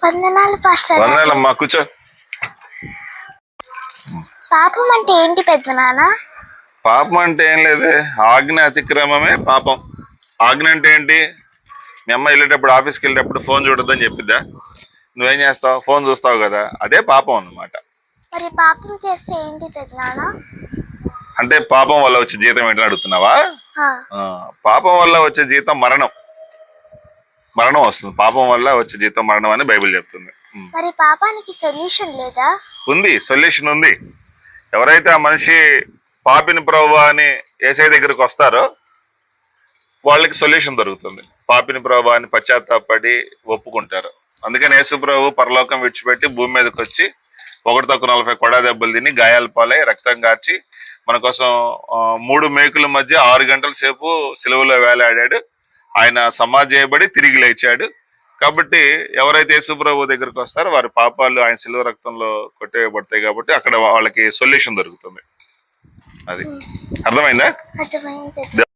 వందనాలు పాస్టర్. వందనాలమ్మా, కూర్చో. పాపం అంటే ఏంటి పెద్ద నాన్న? పాపం అంటే ఏం లేదే, ఆజ్ఞ అతిక్రమమే పాపం. ఆజ్ఞ అంటే ఏంటి? మీ అమ్మ వెళ్ళేటప్పుడు, ఆఫీస్కి వెళ్ళేటప్పుడు ఫోన్ చూడొద్దని చెప్పిద్దా? నువ్వేం చేస్తావు? ఫోన్ చూస్తావు కదా, అదే పాపం అన్నమాట. మరి పాపం చేస్తే ఏంటి పెద్ద నాన్న? అంటే పాపం వల్ల వచ్చే జీతం ఏంటని అడుగుతున్నావా? పాపం వల్ల వచ్చే జీతం మరణం. మరణం వస్తుంది. పాపం వల్ల వచ్చే జీతం మరణం అని బైబిల్ చెప్తుంది. మరి పాపానికి సొల్యూషన్ లేదా? ఉంది, సొల్యూషన్ ఉంది. ఎవరైతే ఆ మనిషి పాపిని ప్రభువా అని యేసయ్య దగ్గరికి వస్తారో వాళ్ళకి సొల్యూషన్ దొరుకుతుంది. పాపిని ప్రభువా అని పశ్చాత్తాపడి ఒప్పుకుంటారు. అందుకని యేసు ప్రభు పరలోకం విడిచిపెట్టి భూమి మీదకి వచ్చి 1-40 కొడా దెబ్బలు తిని, గాయాల పాలై, రక్తం కార్చి మన కోసం 3 మేకుల మధ్య 6 గంటల సేపు సిలువలో వేలాడాడు. ఆయన సమాధి చేయబడి తిరిగి లేచాడు. కాబట్టి ఎవరైతే యేసు ప్రభు దగ్గరికి వస్తారో వారి పాపాలు ఆయన సిలువ రక్తంలో కొట్టేయబడతాయి. కాబట్టి అక్కడ వాళ్ళకి సొల్యూషన్ దొరుకుతుంది. అది అర్థమైందా? అర్థమైంది.